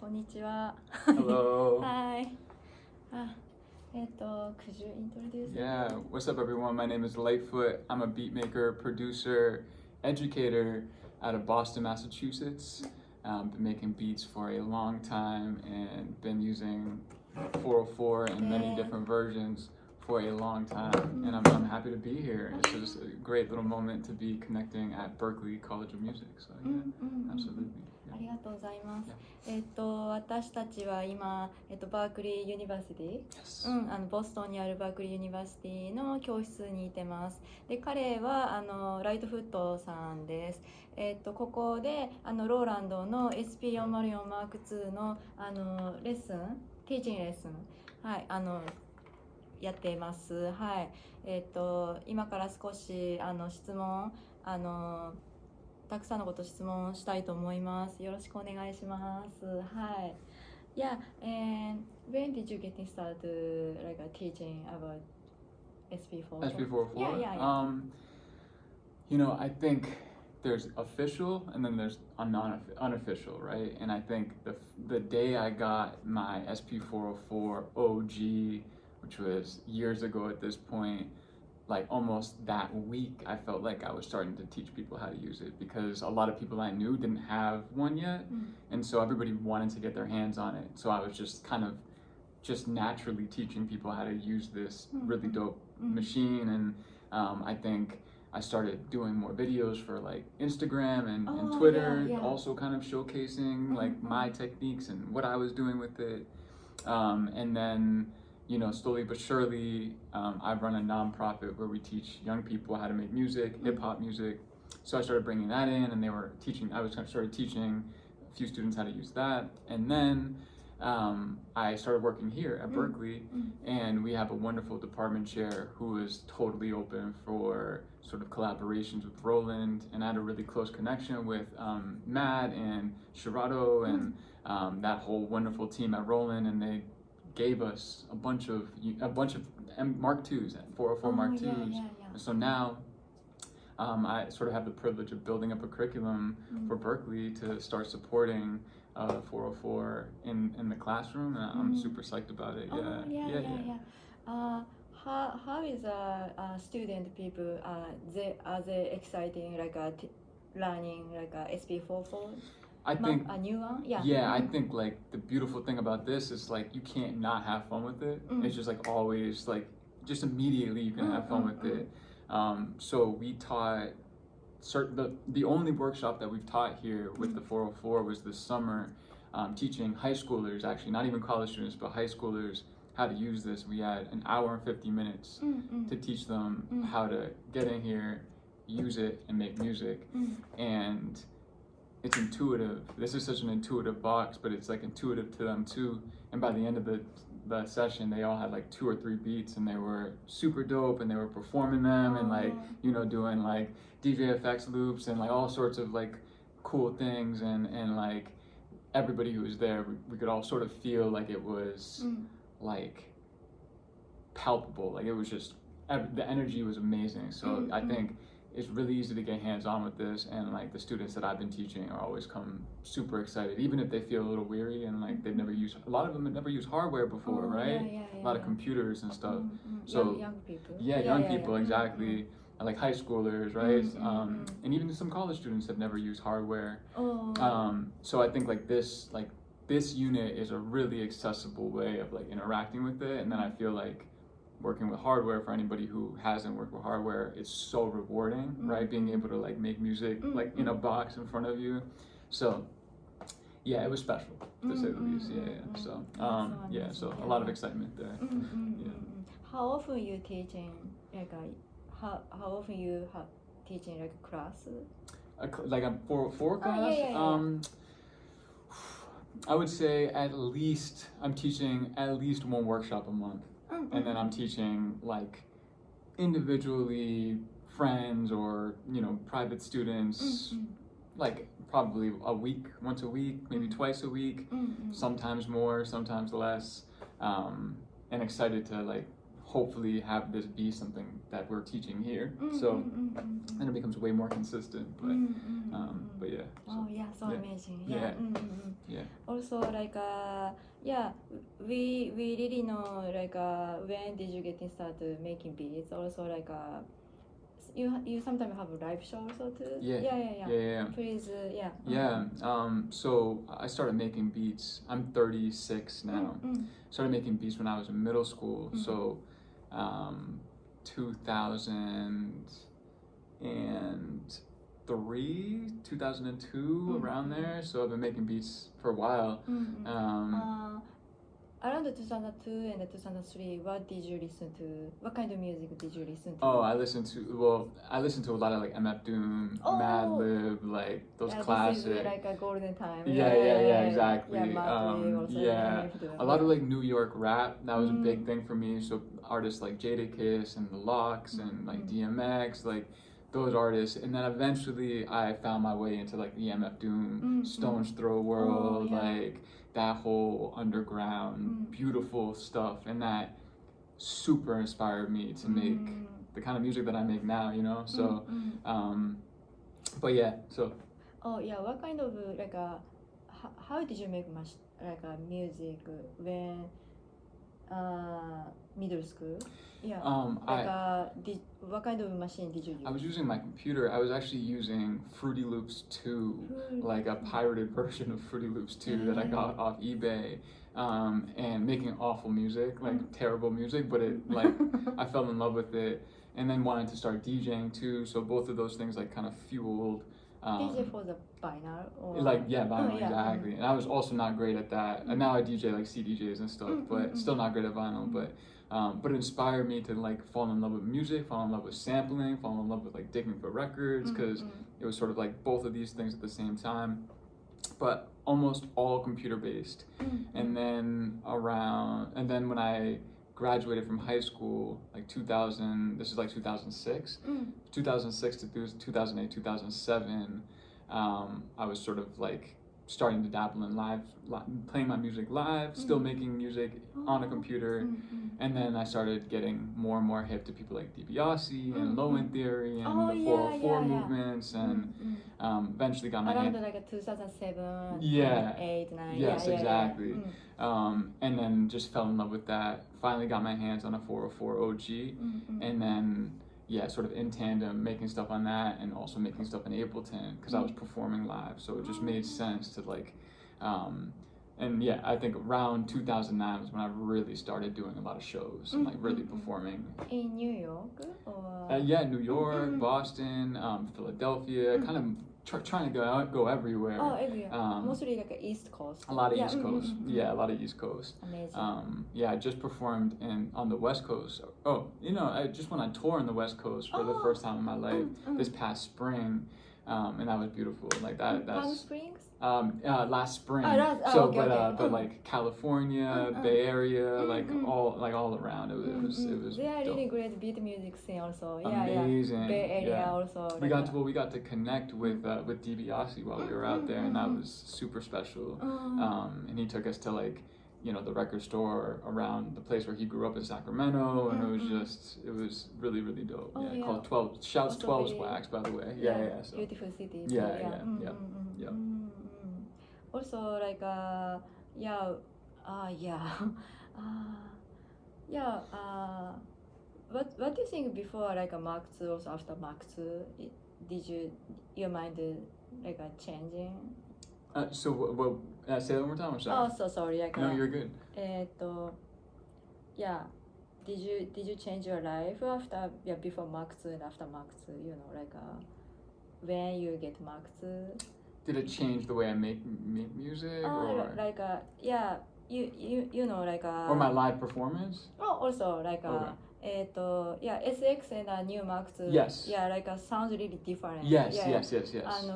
こんにちは。Hello. Hi. Could you introduce? Yeah, what's up everyone? My name is Lightfoot. I'm a beat maker, producer, educator out of Boston, Massachusetts. Been making beats for a long time and been using 404 in many different versions for a long time. And I'm happy to be here. It's just a great little moment to be connecting at Berklee College of Music. So yeah, absolutely. ありがとうございます。私たちは今、バークリーユニバーシティ、ボストンにあるバークリーユニバーシティの教室にいてます。で、彼はライトフットさんです。ここでローランドの SP-404 マーク2のレッスン、ティーチングレッスン、はい、やっています。はい。今から少し質問たくさんのこと質問したいと思います。よろしくお願いします。はい。Yeah, and when did you get started like teaching about SP-404? SP-404? Yeah. You know, I think there's official and then there's unofficial, right? And I think the day I got my SP-404 OG, which was years ago at this point, like almost that week, I felt like I was starting to teach people how to use it because a lot of people I knew didn't have one yet. And so everybody wanted to get their hands on it. So I was just kind of just naturally teaching people how to use this really dope machine. And I think I started doing more videos for like Instagram and Twitter, also kind of showcasing like my techniques and what I was doing with it. And then, you know, slowly but surely, I run a nonprofit where we teach young people how to make music, hip hop music. So I started bringing that in, and they were teaching. Started teaching a few students how to use that, and then I started working here at Berklee, and we have a wonderful department chair who is totally open for sort of collaborations with Roland, and I had a really close connection with Matt and Shirato and that whole wonderful team at Roland, and they gave us a bunch of Mark IIs, 404 Mark IIs. And so now I sort of have the privilege of building up a curriculum for Berklee to start supporting 404 in the classroom, and I'm super psyched about it. How is student people? Are they exciting like learning like SP-404? I think a new one, I think like the beautiful thing about this is like you can't not have fun with it. It's just like always like just immediately you can have fun with it. So we taught the only workshop that we've taught here with the 404 was this summer, teaching high schoolers, actually not even college students but high schoolers how to use this. We had an hour and 50 minutes to teach them how to get in here, use it, and make music. And it's intuitive. This is such an intuitive box, but it's like intuitive to them too. And by the end of the session, they all had like 2 or 3 beats, and they were super dope, and they were performing them and like, you know, doing like DJ effects loops and like all sorts of like cool things, and like everybody who was there, we could all sort of feel like it was like palpable, like it was just the energy was amazing. So I think it's really easy to get hands-on with this, and like the students that I've been teaching are always come super excited, even if they feel a little weary and like they've never used, a lot of them have never used hardware before, right? A lot of computers and stuff. So young people. Young people, exactly. Like high schoolers, right? And even some college students have never used hardware. So I think like this unit is a really accessible way of like interacting with it, and then I feel like working with hardware, for anybody who hasn't worked with hardware, it's so rewarding, right? Being able to like make music like in a box in front of you. So yeah, it was special to say the least. So so a lot of excitement there. How often you teaching like how often you have teaching like class? Like a 404 class? I would say at least I'm teaching at least 1 workshop a month. And then I'm teaching like individually friends or, you know, private students, like probably once a week, maybe twice a week, sometimes more, sometimes less, and excited to like hopefully have this be something that we're teaching here. So then it becomes way more consistent. But yeah. Oh yeah, so amazing. Yeah. Yeah. Also like yeah, we really know like when did you get started making beats? Also like you sometimes have a live show also too. Yeah. Please, So I started making beats. I'm 36 now. Started making beats when I was in middle school. So 2003, 2002, around there. So I've been making beats for a while. Around 2002 and 2003, what did you listen to? What kind of music did you listen to? Oh, I listened to a lot of like MF Doom, Madlib, like those classics. This is like a golden time. Yeah, exactly. Yeah, a lot of like New York rap. That was a big thing for me. So artists like Jadakiss and the Locks and like DMX, like those artists. And then eventually I found my way into like the MF Doom, Stone's Throw world, like that whole underground beautiful stuff, and that super inspired me to make the kind of music that I make now, you know. So but yeah, so what kind of like how did you make music when middle school? What kind of machine did you use? I was using my computer. I was actually using Fruity Loops 2, like a pirated version of Fruity Loops 2 that I got off eBay, and making awful music, like terrible music, but it like I fell in love with it, and then wanted to start DJing too. So both of those things like kind of fueled. DJ for the vinyl? Or? Vinyl, exactly. And I was also not great at that. And now I DJ like CDJs and stuff, but still not great at vinyl. But it inspired me to like fall in love with music, fall in love with sampling, fall in love with like digging for records, because it was sort of like both of these things at the same time, but almost all computer based. And then when I graduated from high school, like 2000, this is like 2006, 2006 to 2008, 2007, I was sort of like starting to dabble in playing my music live, still making music on a computer, and then I started getting more and more hip to people like DiBiase and Low End Theory and the 404 movements, and eventually got my around hand. like 2007, 8, 9. Yes, exactly. And then just fell in love with that. Finally got my hands on a 404 OG, and then sort of in tandem making stuff on that, and also making stuff in Ableton because I was performing live, so it just made sense to like I think around 2009 was when I really started doing a lot of shows and like really performing. In New York or? New York, Boston, Philadelphia, kind of trying to go everywhere. Oh, everywhere. Mostly like East Coast. A lot of East Coast. Yeah, a lot of East Coast. Amazing. I just performed on the West Coast. I just went on tour on the West Coast for the first time in my life this past spring, and that was beautiful. Like that. Palm Springs? Last spring. But like California, Bay Area, like all around. It was. They are really great beat music scene also. Amazing. Bay Area also. We got to connect with DiBiase while we were out there, and that was super special. And he took us to like, the record store around the place where he grew up in Sacramento, and it was really, really dope. Called 12. Shouts 12's Wax, by the way. So. Beautiful city. Yeah. Also like what do you think before like a Mark II, also after Mark II? Did your mind like changing? Say that one more time. I'm sorry. Oh, so sorry. No, you're good. Did you change your life after before Mark II and after Mark II? When you get Mark II. Did it change the way I make music, or or my live performance? Oh, also like SX and a new Mark II. Yes. Sounds really different. Yes.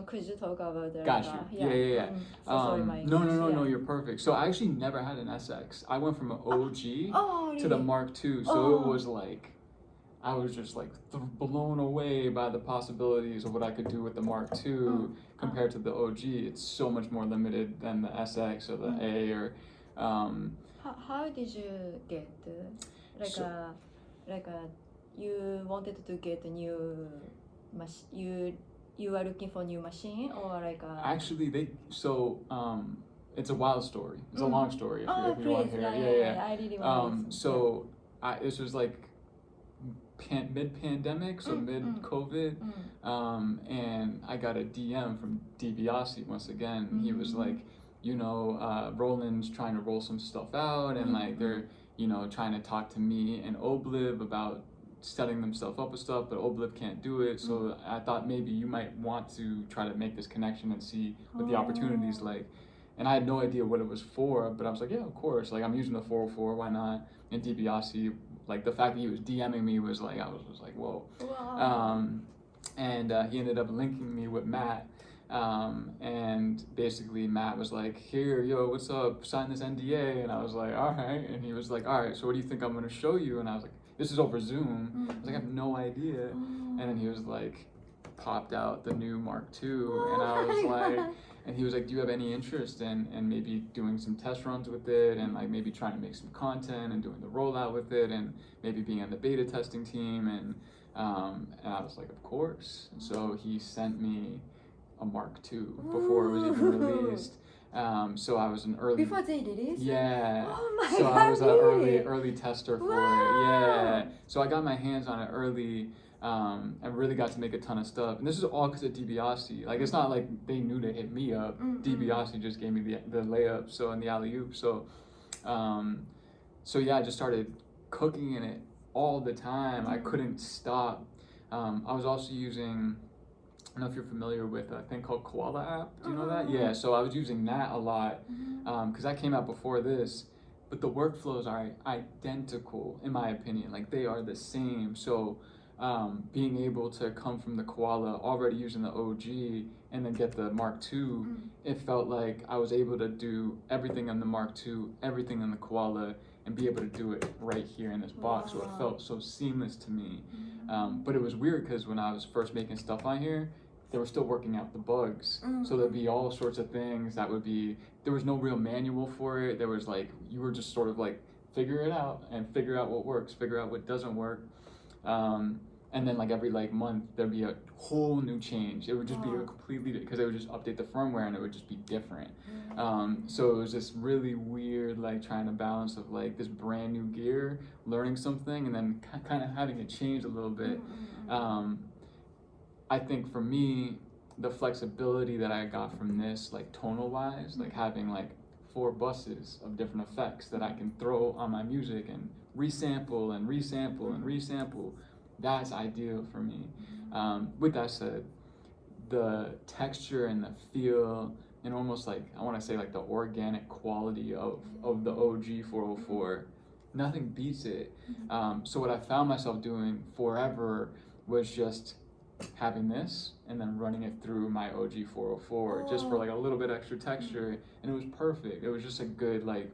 Could you talk about that? Got you. Sorry, my No, you're perfect. So I actually never had an SX. I went from an OG to the Mark II, so it was like, I was just like blown away by the possibilities of what I could do with the Mark II compared to the OG. It's so much more limited than the SX or the A or. How did you get like you wanted to get a new you are looking for new machine or like Actually, it's a wild story. It's a long story. If you want to hear it. Yeah. I really want to. So this was like mid-pandemic, so mid-COVID, and I got a DM from DiBiase once again. He was like, Roland's trying to roll some stuff out, and like they're, trying to talk to me and Obliv about setting themselves up with stuff, but Obliv can't do it. So I thought maybe you might want to try to make this connection and see what the opportunity's like. And I had no idea what it was for, but I was like, yeah, of course. Like, I'm using the 404, why not? And DiBiase, like, the fact that he was DMing me was like, I was like, whoa. Wow. And he ended up linking me with Matt. And basically Matt was like, here, yo, what's up? Sign this NDA. And I was like, all right. And he was like, all right, so what do you think I'm going to show you? And I was like, this is over Zoom. I was like, I have no idea. And then he was like, popped out the new Mark II. And I was like, and he was like, do you have any interest in maybe doing some test runs with it, and like maybe trying to make some content and doing the rollout with it, and maybe being on the beta testing team? And I was like, of course. And so he sent me a Mark II before it was even released. So I was an early. Before they released? Yeah. Oh my so God, I was an really? early tester for Wow. it. Yeah. So I got my hands on it early. And really got to make a ton of stuff. And this is all because of DiBiase. Like, it's not like they knew to hit me up. DiBiase just gave me the layup, and the alley-oop. So yeah, I just started cooking in it all the time. I couldn't stop. I was also using, I don't know if you're familiar with a thing called Koala app. Do you know that? Yeah, so I was using that a lot because that came out before this. But the workflows are identical, in my opinion. Like, they are the same. So being able to come from the Koala, already using the OG, and then get the Mark II, it felt like I was able to do everything on the Mark II, everything on the Koala, and be able to do it right here in this box. So it felt so seamless to me. But it was weird because when I was first making stuff on here, they were still working out the bugs. So there'd be all sorts of things that would be, there was no real manual for it. There was like, you were just sort of like, figure it out and figure out what works, figure out what doesn't work. And then like every like month there'd be a whole new change. It would just be a completely, because they would just update the firmware and it would just be different. So it was this really weird, like trying to balance of like this brand new gear, learning something, and then kind of having it change a little bit. I think for me, the flexibility that I got from this, like tonal wise, like having like 4 buses of different effects that I can throw on my music and resample and resample and resample, that's ideal for me. With that said, the texture and the feel and almost like, I want to say like the organic quality of the OG 404, nothing beats it. So what I found myself doing forever was just having this and then running it through my OG 404 just for like a little bit extra texture, and it was perfect. It was just a good, like,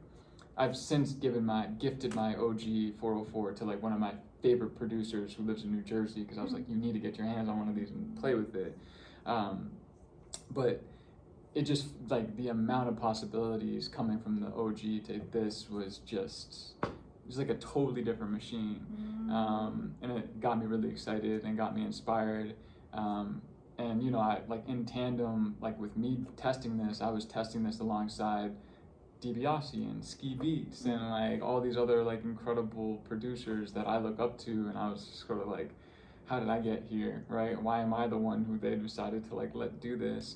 I've since gifted my OG 404 to like one of my favorite producers who lives in New Jersey, because I was like, you need to get your hands on one of these and play with it. But it just, like, the amount of possibilities coming from the OG to this was just, it was like a totally different machine. And it got me really excited and got me inspired. And you know, I like in tandem, like with me testing this, I was testing this alongside DiBiase and Ski Beats and like all these other like incredible producers that I look up to, and I was just sort of like, how did I get here, right? Why am I the one who they decided to like let do this?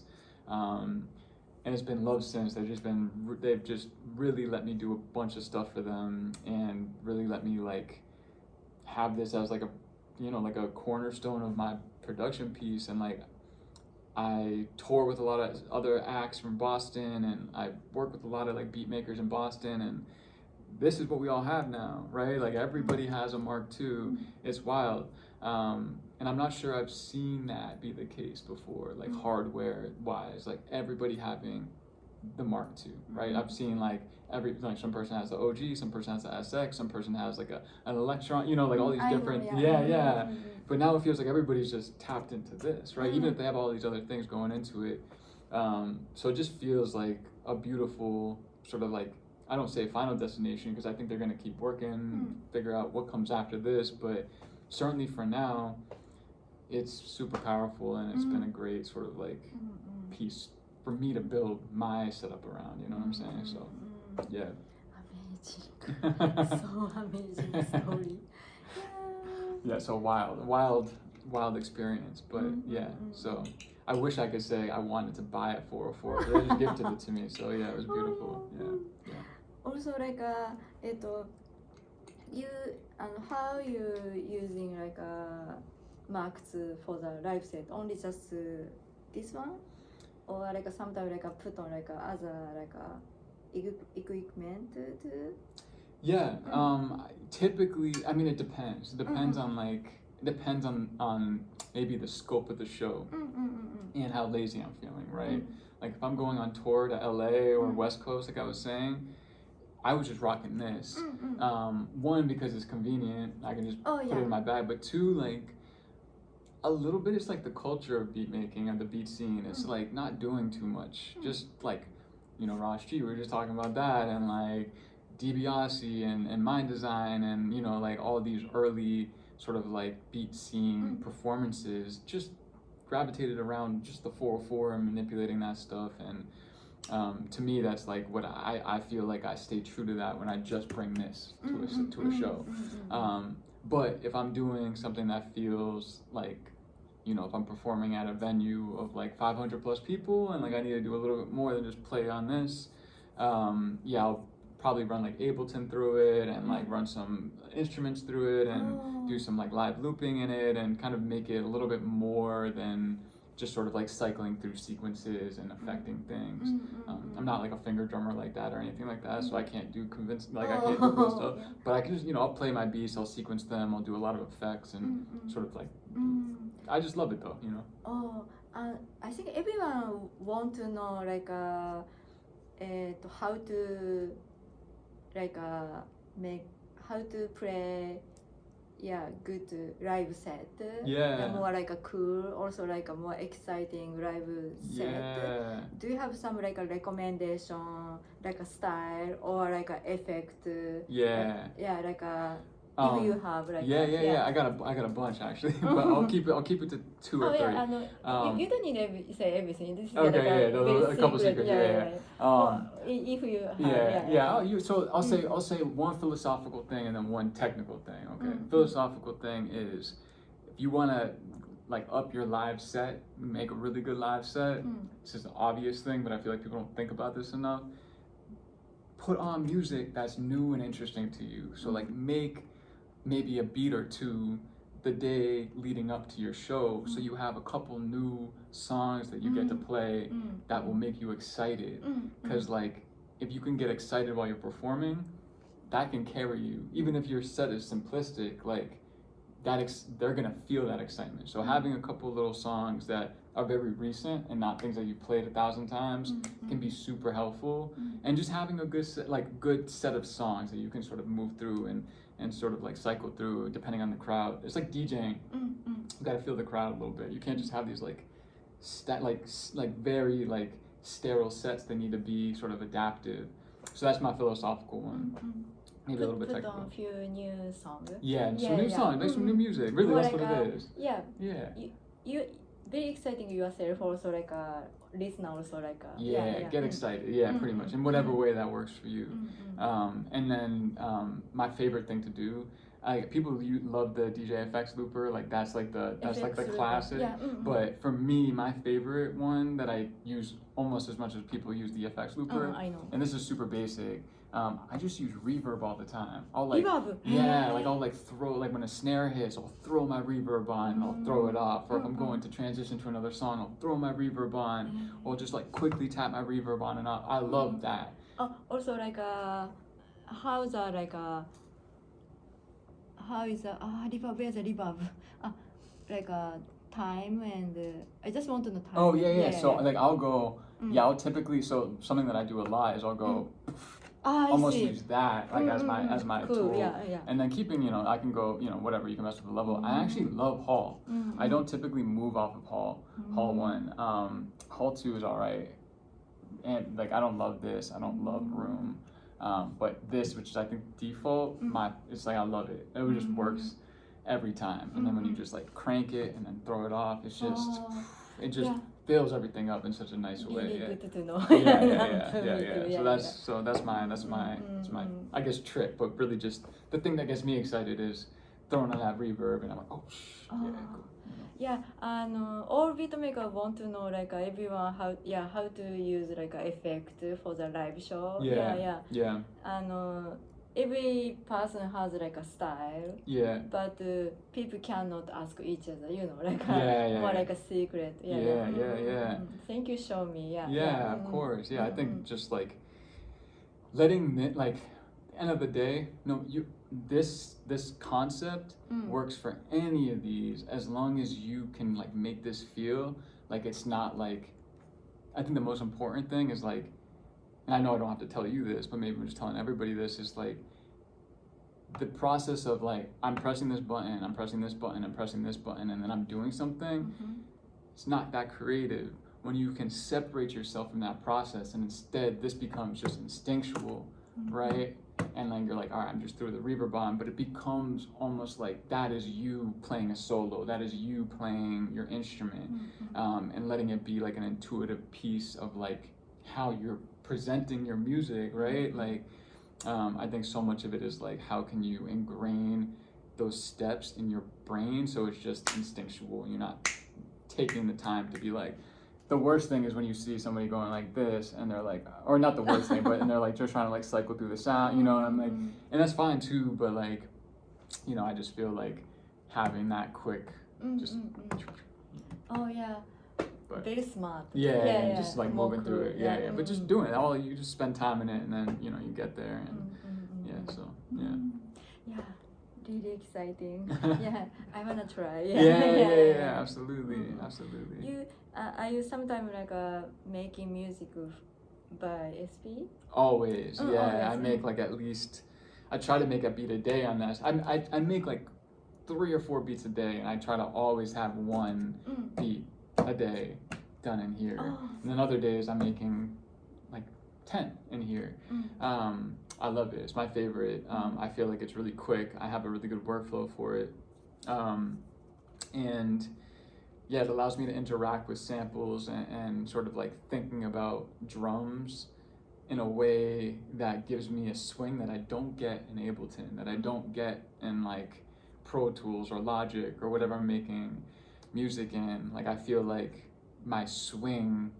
And it's been love since. They've just really let me do a bunch of stuff for them and really let me like have this as like a, you know, like a cornerstone of my production piece. And like I tour with a lot of other acts from Boston, and I work with a lot of like beat makers in Boston, and this is what we all have now, right? Like everybody has a Mark II. It's wild. And I'm not sure I've seen that be the case before, like hardware wise, like everybody having the Mark II, right? I've seen like some person has the OG, some person has the SX, some person has like an Electron, you know, like all these different, yeah. But now it feels like everybody's just tapped into this, right? Even if they have all these other things going into it. So it just feels like a beautiful sort of like, I don't say final destination because I think they're gonna keep working, figure out what comes after this. But certainly for now, it's super powerful, and it's been a great sort of like piece for me to build my setup around. You know what I'm saying? So, yeah. Amazing. So amazing story. Yeah. So wild experience. But yeah. So I wish I could say I wanted to buy it 404, but they just gifted it to me. So yeah, it was beautiful. Yeah. Also, like you how you using like Mark II for the live set? Only just this one, or like sometimes like put on like other like equipment too? Yeah. Typically, I mean, it depends. It depends on like. Depends on maybe the scope of the show and how lazy I'm feeling, right? Like if I'm going on tour to LA or West Coast, like I was saying, I was just rocking this. One, because it's convenient, I can just put it in my bag, but two, like a little bit, it's like the culture of beat making and the beat scene. It's like not doing too much, just like, you know, Raj G, we were just talking about that, and like DiBiase and Mind Design, and you know, like all these early sort of like beat scene performances just gravitated around just the 404 and manipulating that stuff. And to me, that's like what I feel like I stay true to that when I just bring this to a show. But if I'm doing something that feels like, you know, if I'm performing at a venue of like 500 plus people and like I need to do a little bit more than just play on this, yeah, I'll probably run like Ableton through it and like run some instruments through it and do some like live looping in it and kind of make it a little bit more than just sort of like cycling through sequences and affecting things. I'm not like a finger drummer like that or anything like that, so I can't do I can't do cool stuff. But I can just, you know, I'll play my beats, I'll sequence them, I'll do a lot of effects and sort of like, I just love it though, you know. I think everyone want to know like how to like how to play good live set. More like a cool, also like a more exciting live set. Do you have some like a recommendation, like a style or like a effect? Like a if you have like I got a bunch actually, but I'll keep it to 2 or 3. You don't need to say everything. This is okay, like a couple secrets. If you have, So I'll say one philosophical thing and then one technical thing. Okay, philosophical thing is if you want to like up your live set, make a really good live set. This is an obvious thing, but I feel like people don't think about this enough. Put on music that's new and interesting to you. So like make maybe a beat or two the day leading up to your show, so you have a couple new songs that you get to play that will make you excited. Because like if you can get excited while you're performing, that can carry you. Even if your set is simplistic, like they're gonna feel that excitement. So having a couple little songs that are very recent and not things that you played 1,000 times can be super helpful. And just having a good set of songs that you can sort of move through and sort of like cycle through depending on the crowd. It's like DJing. You gotta feel the crowd a little bit. You can't just have these like very like sterile sets that need to be sort of adaptive. So that's my philosophical one. Maybe a little bit technical. Put on a few new songs. Some new songs, make some new music. Really, that's what it is. You very exciting yourself, also like a listener, also like a get excited. Pretty much in whatever way that works for you. And then my favorite thing to do, people love the DJ FX looper, like that's like the classic. But for me, my favorite one that I use almost as much as people use the FX looper, I know. and this is super basic. I just use reverb all the time. I'll like Reverb. I'll like throw, like when a snare hits, I'll throw my reverb on and I'll throw it off. Or if I'm going to transition to another song, I'll throw my reverb on, or just like quickly tap my reverb on and off. I love that. Also like how is reverb? Where's the reverb? Like time and I just want to know time. So like I'll go. I'll typically, so something that I do a lot is I'll go. Almost use that like as my cool. tool, and then keeping, I can go, whatever, you can mess with the level. I actually love Hall. I don't typically move off of Hall. Hall 1, Hall 2 is all right, and like I don't love this. I don't love Room. But this, which is I think default, it's like I love it. It just works every time. And then when you just like crank it and then throw it off, it's just it just fills everything up in such a nice way. Really good to know. Yeah. So that's my I guess trick, but really just the thing that gets me excited is throwing on that reverb and I'm like, cool. Yeah, all beat maker want to know like everyone how to use like a effect for the live show. Yeah. Every person has like a style. Yeah. But people cannot ask each other, like more like a secret. Yeah. Thank you, show me. Yeah, of course. Yeah, I think just like letting it like end of the day, this concept works for any of these as long as you can like make this feel like it's not like, I think the most important thing is like, and I know I don't have to tell you this, but maybe I'm just telling everybody this, is like the process of like, I'm pressing this button, I'm pressing this button, I'm pressing this button, and then I'm doing something. It's not that creative when you can separate yourself from that process, and instead this becomes just instinctual, right? And then you're like, all right, I'm just through the reverb on, but it becomes almost like that is you playing a solo, that is you playing your instrument, and letting it be like an intuitive piece of like how you're presenting your music, right? Like, I think so much of it is like, how can you ingrain those steps in your brain so it's just instinctual? You're not taking the time to be like, the worst thing is when you see somebody going like this and they're like, or not the worst thing, but and they're like just trying to like cycle through the sound, and I'm like, and that's fine too, but like, I just feel like having that quick, just. Oh yeah. But very smart. Yeah, just like moving through it. But just doing it, you just spend time in it, and then you get there, and Yeah, really exciting. I wanna try. Yeah, absolutely. Are you sometimes like making music by SP? Always, I make like at least, I try to make a beat a day on this. I make like 3 or 4 beats a day, and I try to always have one beat a day done in here. And then other days I'm making like 10 in here. I love it. It's my favorite. I feel like it's really quick. I have a really good workflow for it. And yeah, it allows me to interact with samples and sort of like thinking about drums in a way that gives me a swing that I don't get in Ableton, that I don't get in like Pro Tools or Logic or whatever I'm making music in. Like, I feel like my swing,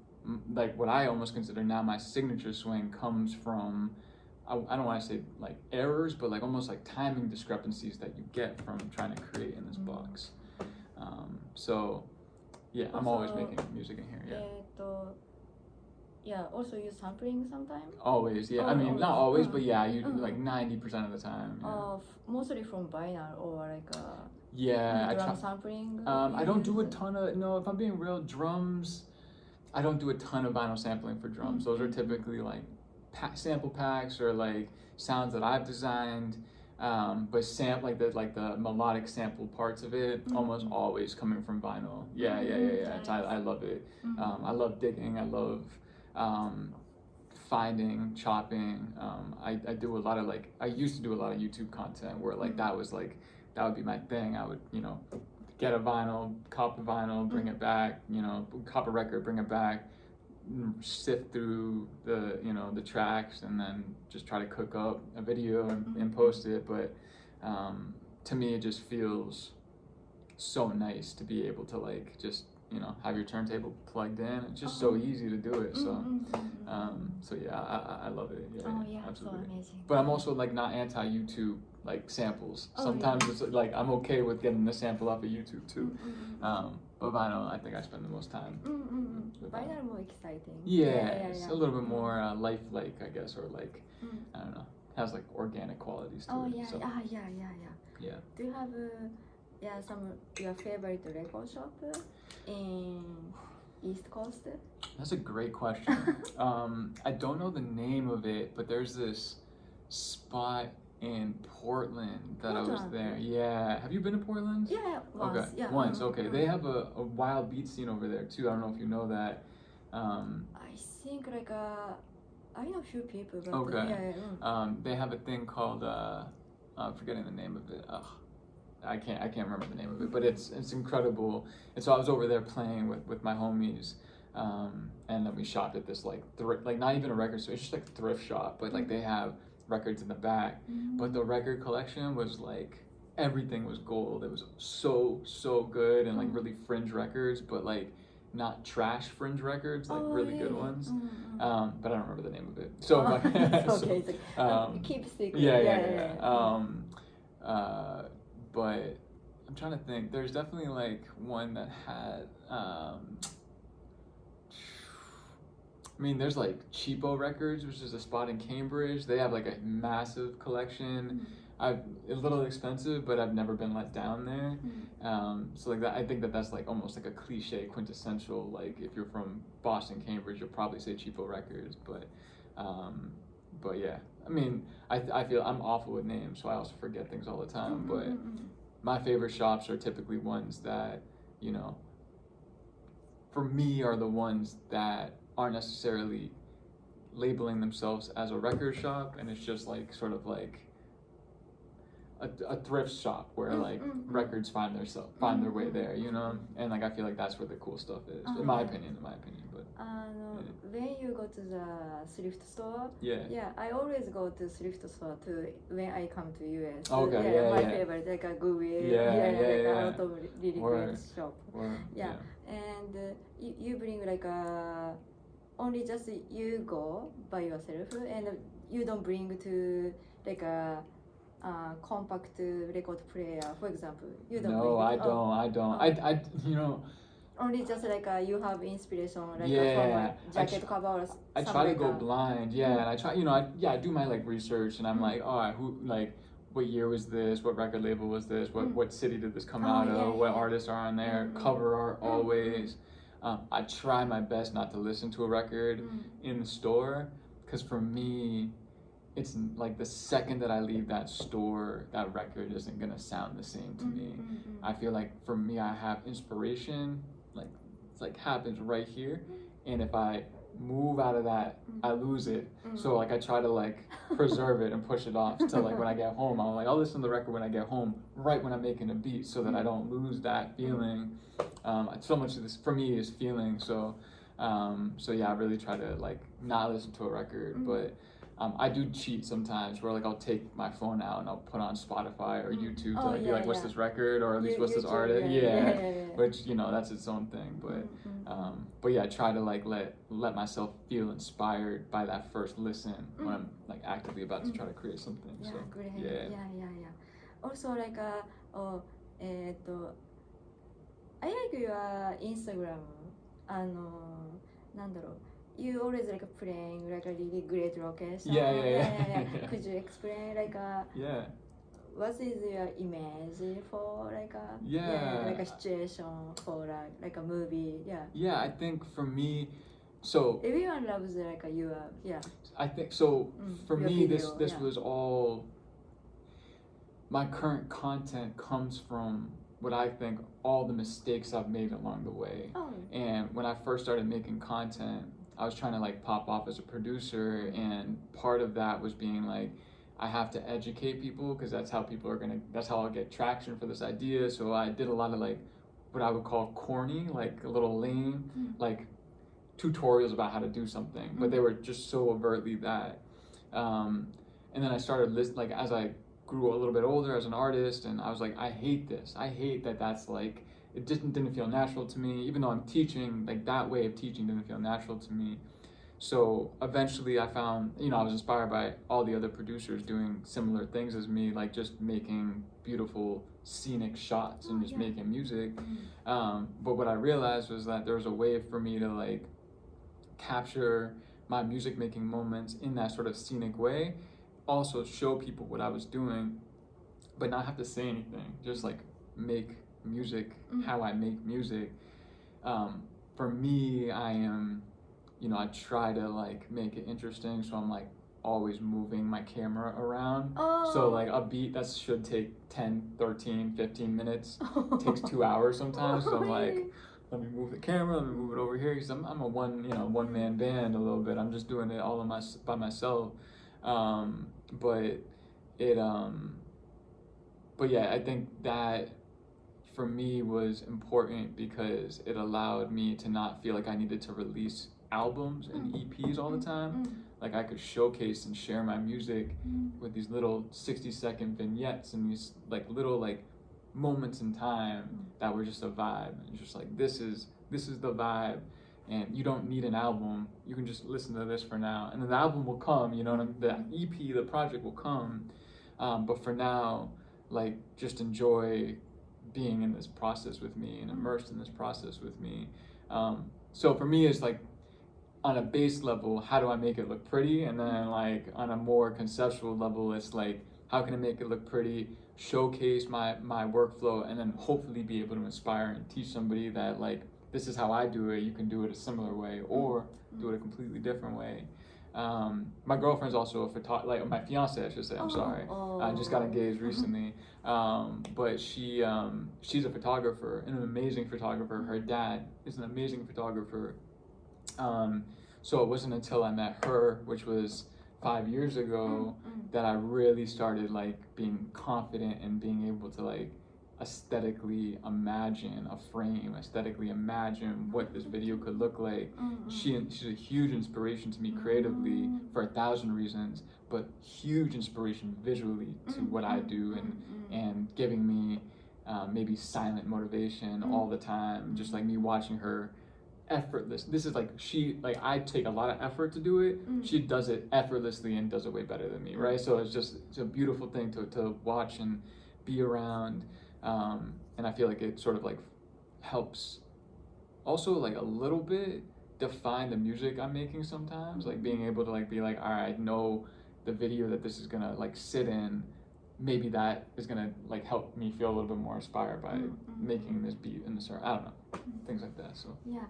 like what I almost consider now my signature swing, comes from, I don't want to say like errors, but like almost like timing discrepancies that you get from trying to create in this box. So yeah, I'm always making music in here. Also you sampling sometimes? Always, I mean, not always, but yeah, you like 90% of the time. Mostly from vinyl or like drum sampling? I don't do a ton of, no, if I'm being real, drums, I don't do a ton of vinyl sampling for drums. Those are typically like sample packs or like sounds that I've designed, but like the melodic sample parts of it, almost always coming from vinyl. Nice. I love it. I love digging. I love finding, chopping. I do a lot of like, I used to do a lot of YouTube content where like that would be my thing. I would get a vinyl, cop a vinyl, bring it back, cop a record, bring it back, sift through the tracks, and then just try to cook up a video and post it. But to me, it just feels so nice to be able to like just have your turntable plugged in. It's just so easy to do it. So I love it. Absolutely. So amazing. But I'm also like not anti YouTube like samples. Sometimes it's like I'm okay with getting the sample off of YouTube too. But vinyl, I think I spend the most time. Vinyl more exciting. It's a little bit more lifelike, I guess, or like I don't know, has like organic qualities to it. Yeah. Do you have some your favorite record shop in East Coast? That's a great question. I don't know the name of it, but there's this spot in Portland that I was there. Yeah. Have you been to Portland? Once. Okay. Once. Okay. They have a wild beat scene over there too. I don't know if you know that. I think like I know a few people, but Okay. yeah. They have a thing called I'm forgetting the name of it. I can't remember the name of it, but it's incredible. And so I was over there playing with my homies, and then we shopped at this like not even a record store, it's just like a thrift shop, but like they have records in the back. But the record collection was like everything was gold. It was so good, and like really fringe records, but like not trash fringe records, like really good ones. But I don't remember the name of it. So it's okay. So, keep secret. Yeah. But I'm trying to think. There's definitely like one that had. I mean, there's like Cheapo Records, which is a spot in Cambridge. They have like a massive collection. A little expensive, but I've never been let down there. So like that, I think that's like almost like a cliche, quintessential. Like if you're from Boston, Cambridge, you'll probably say Cheapo Records. But yeah, I mean, I feel I'm awful with names, so I also forget things all the time. But my favorite shops are typically ones that, you know, for me are the ones that aren't necessarily labeling themselves as a record shop, and it's just like sort of like a thrift shop where like records find their way there, you know, and like I feel like that's where the cool stuff is, in my opinion. But when you go to the thrift store, yeah, I always go to thrift store to when I come to US. Okay, my favorite, like a Goodwill, a lot of really great shop. And you bring like only just you go by yourself, and you don't bring to like a compact record player, for example. You don't. No, I don't. I you know. Only just like you have inspiration, like Yeah, from a jacket cover or something. I try to go blind, and I try, you know, I do my like research, and I'm like, what year was this? What record label was this? What city did this come out of? What artists are on there? Cover art always. I try my best not to listen to a record in the store, because for me, it's like the second that I leave that store, that record isn't gonna sound the same to me. I feel like for me, I have inspiration, like it's like happens right here, and if I move out of that, I lose it. So like I try to like preserve it and push it off to like when I get home. I'm like, I'll listen to the record when I get home, right when I'm making a beat, so that I don't lose that feeling. So much of this for me is feeling. So yeah, I really try to like not listen to a record, but I do cheat sometimes where like I'll take my phone out and I'll put on Spotify or YouTube to like be like, what's this record, or at least what's this artist? Which, you know, that's its own thing. But yeah, I try to like let myself feel inspired by that first listen when I'm like actively about to try to create something. So yeah. Also like I like your Instagram. なんだろう。You always like playing like a really great location. Yeah. Could you explain like what is your image for like like a situation for like a movie? Yeah, I think for me, so everyone loves like your I think so. For me, video, this was all. My current content comes from what I think all the mistakes I've made along the way. And when I first started making content, I was trying to like pop off as a producer, and part of that was being like, I have to educate people, because that's how I'll get traction for this idea. So I did a lot of like what I would call corny, like a little lame, like tutorials about how to do something, but they were just so overtly that. And then I started like as I grew a little bit older as an artist, and I was like, I hate this. I hate that that's like, it didn't feel natural to me, even though I'm teaching, like that way of teaching didn't feel natural to me. So eventually I found, you know, I was inspired by all the other producers doing similar things as me, like just making beautiful scenic shots and just making music. But what I realized was that there was a way for me to like capture my music making moments in that sort of scenic way, also show people what I was doing, but not have to say anything, just like make music how I make music. For me, I am, you know, I try to like make it interesting, so I'm like always moving my camera around. So like a beat that should take 10, 13, 15 minutes takes 2 hours sometimes. So I'm like, let me move the camera, let me move it over here, because I'm a one-man band a little bit. I'm just doing it all by myself. But yeah, I think that for me was important because it allowed me to not feel like I needed to release albums and EPs all the time. Like I could showcase and share my music with these little 60-second vignettes and these like little like moments in time that were just a vibe. And just like this is the vibe, and you don't need an album. You can just listen to this for now, and then the album will come. You know what I mean? The EP, the project will come. But for now, like just enjoy being in this process with me and immersed in this process with me. So for me, it's like on a base level, how do I make it look pretty? And then like on a more conceptual level, it's like, how can I make it look pretty, showcase my workflow, and then hopefully be able to inspire and teach somebody that like, this is how I do it, you can do it a similar way, or do it a completely different way. My girlfriend's also a like my fiance, I should say. I'm sorry. I just got engaged recently. But she's a photographer, an amazing photographer. Her dad is an amazing photographer. So it wasn't until I met her, which was 5 years ago, that I really started like being confident and being able to like aesthetically imagine a frame, aesthetically imagine what this video could look like. She's a huge inspiration to me creatively for 1,000 reasons, but huge inspiration visually to what I do, and giving me maybe silent motivation all the time, just like me watching her effortless. This is like I take a lot of effort to do it. She does it effortlessly and does it way better than me, right? So it's a beautiful thing to watch and be around. And I feel like it sort of like helps also like a little bit define the music I'm making sometimes, like being able to like be like, all right, I know the video that this is gonna like sit in, maybe that is gonna like help me feel a little bit more inspired by making this beat in the start. I don't know, things like that. So yeah,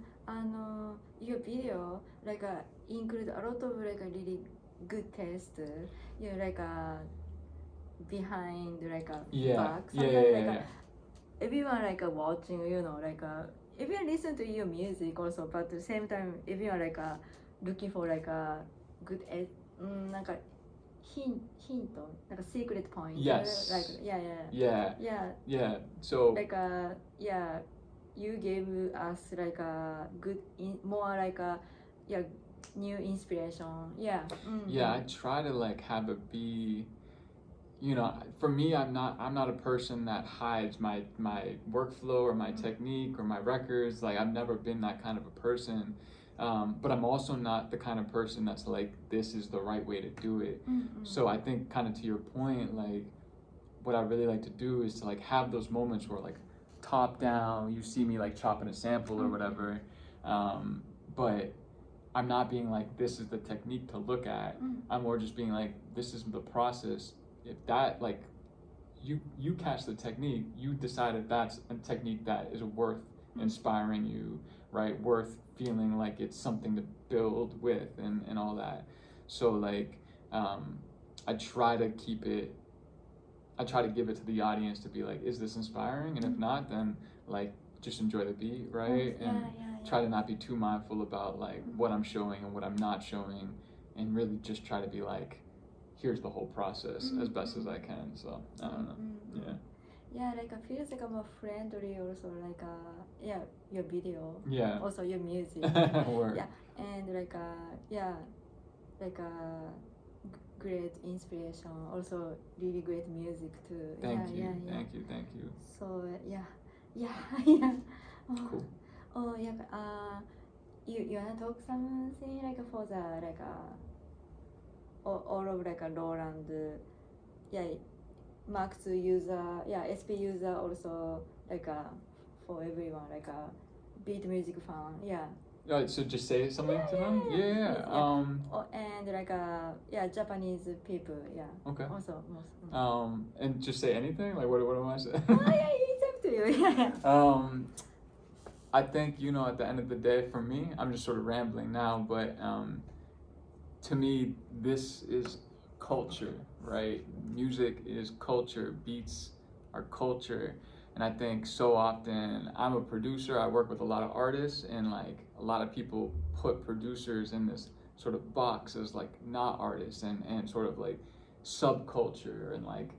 your video like include a lot of like a really good taste, you know, like behind like a back. Sometimes everyone like watching, you know, like everyone listen to your music also, but at the same time everyone like looking for like a good like a hint, like a secret point. Yes. Like yeah. So like you gave us like a good more like a new inspiration. Yeah, I try to like have it be, you know, for me, I'm not a person that hides my workflow or my technique or my records. Like I've never been that kind of a person. But I'm also not the kind of person that's like, this is the right way to do it. So I think kind of to your point, like what I really like to do is to like have those moments where like top down, you see me like chopping a sample or whatever. But I'm not being like, this is the technique to look at. I'm more just being like, this is the process. If that like, you catch the technique, you decide if that's a technique that is worth inspiring you, right? Worth feeling like it's something to build with and all that. So like, I try to give it to the audience to be like, is this inspiring? And if not, then like, just enjoy the beat, right? And try to not be too mindful about like what I'm showing and what I'm not showing, and really just try to be like, here's the whole process as best as I can. So I don't know. Yeah, like I feels like I'm a friendly also, like your video, also your music. Yeah, and like like great inspiration, also really great music too. Thank you. So yeah. Cool. Oh yeah. You wanna talk something like for the like all of like a Roland, Mark II user, SP user also like for everyone, like a beat music fan, So just say something to them. and like Japanese people, Okay. Also most. And just say anything. Like what am I saying? It's up to you. I think, you know, at the end of the day, for me, I'm just sort of rambling now, but to me, this is culture, right? Music is culture. Beats are culture. And I think so often, I'm a producer, I work with a lot of artists, and like a lot of people put producers in this sort of box as like not artists and sort of like subculture and like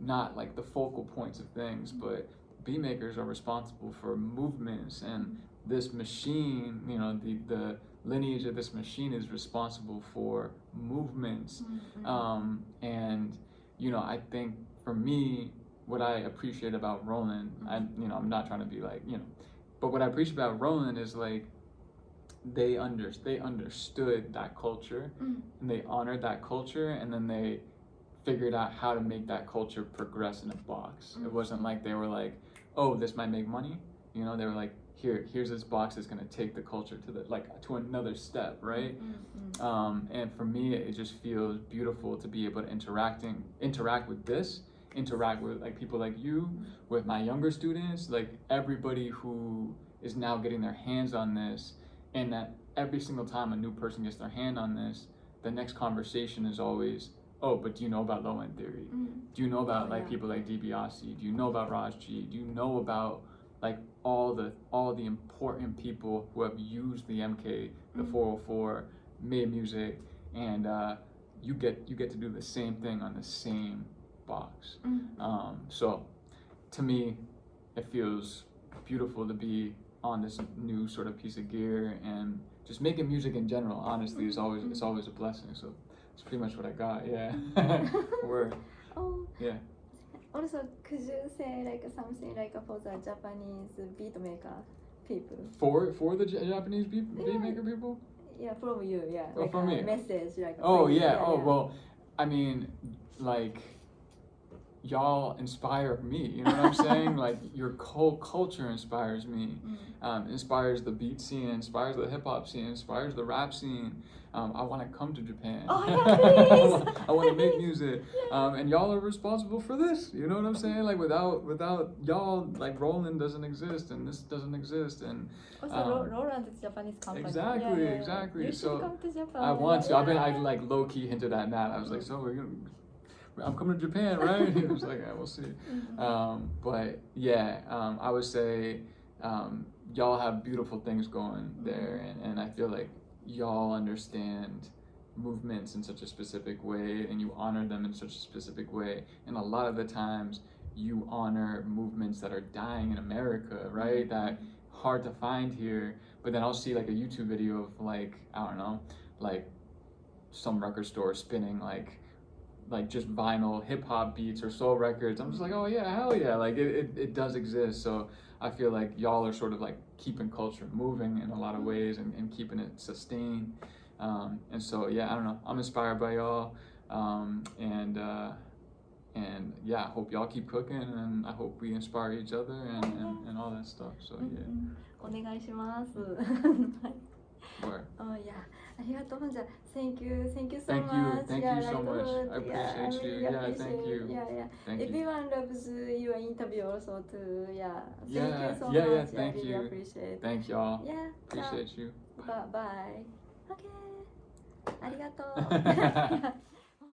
not like the focal points of things, but beat makers are responsible for movements, and this machine, you know, the lineage of this machine is responsible for movements. And you know, I think for me, what I appreciate about Roland, I'm not trying to be like, but what I appreciate about Roland is like they understood that culture, and they honored that culture, and then they figured out how to make that culture progress in a box. It wasn't like they were like, oh, this might make money, they were like, here's this box that's gonna take the culture to another step, right? And for me, it just feels beautiful to be able to interact with like people like you, with my younger students, like everybody who is now getting their hands on this, and that every single time a new person gets their hand on this, the next conversation is always, oh, but do you know about low end theory? Do you know about like people like DiBiase? Do you know about Raj G? Do you know about like all the important people who have used the MK, the 404, made music, and you get to do the same thing on the same box. So to me, it feels beautiful to be on this new sort of piece of gear, and just making music in general, honestly, is always a blessing. So it's pretty much what I got. Yeah. Word. Oh. Yeah. Also, could you say like something like for the Japanese beat maker people? For the Japanese beat maker people? Yeah, from you, yeah. Oh, like from me. Message, like. Oh phrase, yeah. Well, I mean, like, y'all inspire me. You know what I'm saying? Like, your whole culture inspires me. Inspires the beat scene, inspires the hip hop scene, inspires the rap scene. I want to come to Japan. Oh, yeah, please. I want to make music. And y'all are responsible for this. You know what I'm saying? Like, without y'all, like, Roland doesn't exist, and this doesn't exist, and also Roland is Japanese company. Exactly. You should So come to Japan. I want to. I like low key hinted at that. I was like, so I'm coming to Japan, right? He was like, yeah, we'll see. But yeah, I would say y'all have beautiful things going there, and I feel like y'all understand movements in such a specific way, and you honor them in such a specific way, and a lot of the times you honor movements that are dying in America, right? That hard to find here. But then I'll see like a YouTube video of like, I don't know, like some record store spinning like just vinyl hip hop beats or soul records. I'm just like, oh yeah, hell yeah, like it does exist. So I feel like y'all are sort of like keeping culture moving in a lot of ways, and keeping it sustained. And so yeah, I don't know, I'm inspired by y'all, and yeah, I hope y'all keep cooking, and I hope we inspire each other and all that stuff. So yeah. お願いします。 Word. Oh yeah, ありがとう。じゃあ thank you so much. Thank you so much. I appreciate you. Yeah, thank you. Yeah. Thank you. Everyone loves your interview also too. Yeah. Thank Yeah, you so yeah, much. thank I really you. appreciate. Thank y'all. Yeah. Appreciate you. Bye. Okay. ありがとう。